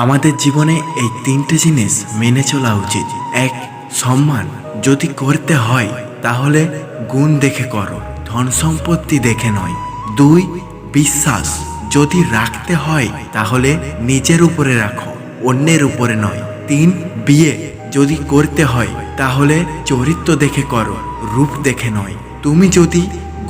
আমাদের জীবনে এই তিনটে জিনিস মেনে চলা উচিত। এক, সম্মান যদি করতে হয় তাহলে গুণ দেখে করো, ধন সম্পত্তি দেখে নয়। দুই, বিশ্বাস যদি রাখতে হয় তাহলে নিজের উপরে রাখো, অন্যের উপরে নয়। তিন, বিয়ে যদি করতে হয় তাহলে চরিত্র দেখে করো, রূপ দেখে নয়। তুমি যদি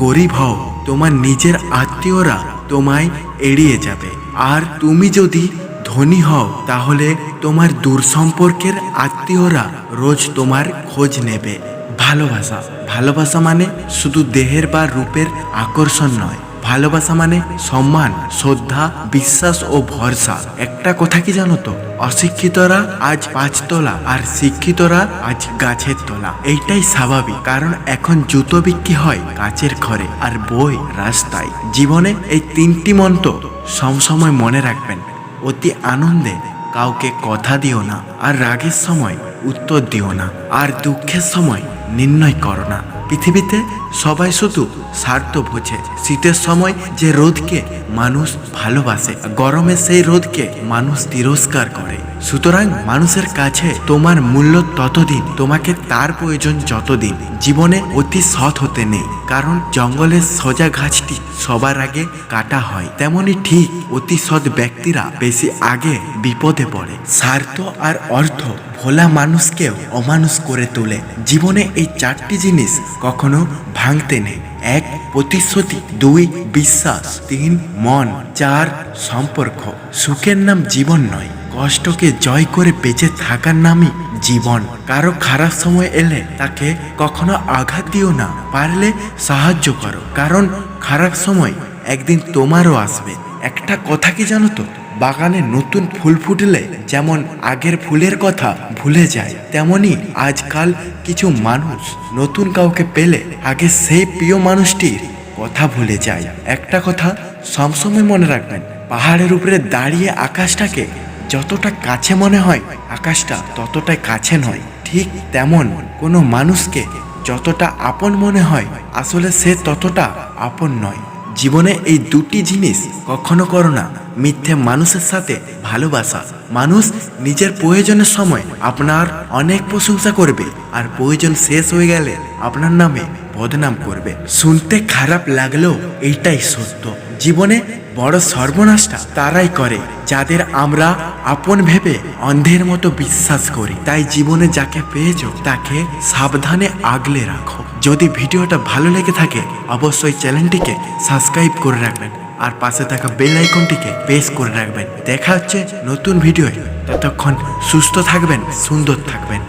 গরিব হও তোমার নিজের আত্মীয়রা তোমায় এড়িয়ে যাবে, আর তুমি যদি ধনী হও তাহলে তোমার দূর সম্পর্কের আত্মীয়রা রোজ তোমার খোঁজ নেবে। ভালোবাসা ভালোবাসা মানে শুধু দেহের বা রূপের আকর্ষণ নয়। ভালোবাসা মানে সম্মান, শ্রদ্ধা, বিশ্বাস ও ভরসা। একটা কথা কি জানো তো, অশিক্ষিতরা আজ 5 তলা আর শিক্ষিতরা আজ গাছের তলা। এইটাই স্বাভাবিক, কারণ এখন জুতো বিক্রি হয় কাচের ঘরে আর বই রাস্তায়। জীবনে এই তিনটি মন্ত্র সবসময় মনে রাখবেন। অতি আনন্দে কাউকে কথা দিও না, আর রাগের সময় উত্তর দিও না, আর দুঃখের সময় নির্ণয় করো না। পৃথিবীতে সবাই শুধু স্বার্থ বোঝে। শীতের সময় যে রোদকে মানুষ ভালোবাসে, গরমে সেই রোদকে মানুষ তিরস্কার করে। সুতরাং মানুষের কাছে তোমার মূল্য ততদিন, তোমাকে তার প্রয়োজন যতদিন। জীবনে অতি সৎ হতে নেই, কারণ জঙ্গলের সোজা গাছটি সবার আগে কাটা হয়। তেমনি ঠিক অতি সৎ ব্যক্তিরা বেশি আগে বিপদে পড়ে। স্বার্থ আর অর্থ ভোলা মানুষকেও অমানুষ করে তোলে। জীবনে এই 4টি জিনিস কখনো ভাঙতে নেই। 1, প্রতিশ্রুতি। 2, বিশ্বাস। 3, মন। 4, সম্পর্ক। সুখের নাম জীবন নয়, কষ্টকে জয় করে বেঁচে থাকার নামই জীবন। কারো খারাপ সময় এলে তাকে কখনো আঘাত দিও না, পারলে সাহায্য করো, কারণ খারাপ সময় একদিন তোমারও আসবে। একটা কথা কি জানো তো, বাগানে নতুন ফুল ফুটলে যেমন আগের ফুলের কথা ভুলে যায়, তেমনি আজকাল কিছু মানুষ নতুন কাউকে পেলে আগে সেই প্রিয় মানুষটির কথা ভুলে যায়। একটা কথা সবসময় মনে রাখবেন, পাহাড়ের উপরে দাঁড়িয়ে আকাশটাকে যতটা কাছে মনে হয় আকাশটা ততটাই কাছে নয়। ঠিক তেমন কোনো মানুষকে যতটা আপন মনে হয় আসলে সে ততটা আপন নয়। জীবনে এই 2টি জিনিস কখনো করো না। মিথ্যে মানুষের সাথে ভালোবাসা। মানুষ নিজের প্রয়োজনের সময় আপনার অনেক প্রশংসা করবে, আর প্রয়োজন শেষ হয়ে গেলে আপনার নামে বদনাম করবে। শুনতে খারাপ লাগলেও এইটাই সত্য। জীবনে বড় সর্বনাশটা তারাই করে যাদের আমরা আপন ভেবে অন্ধের মতো বিশ্বাস করি। তাই জীবনে যাকে পেয়েছো তাকে সাবধানে আগলে রাখো। যদি ভিডিওটা ভালো লেগে থাকে অবশ্যই চ্যানেলটিকে সাবস্ক্রাইব করে রাখবেন, আর পাশে থাকা বেল আইকনটিকে প্রেস করে রাখবেন। দেখা হচ্ছে নতুন ভিডিওয়, ততক্ষণ সুস্থ থাকবেন, সুন্দর থাকবেন।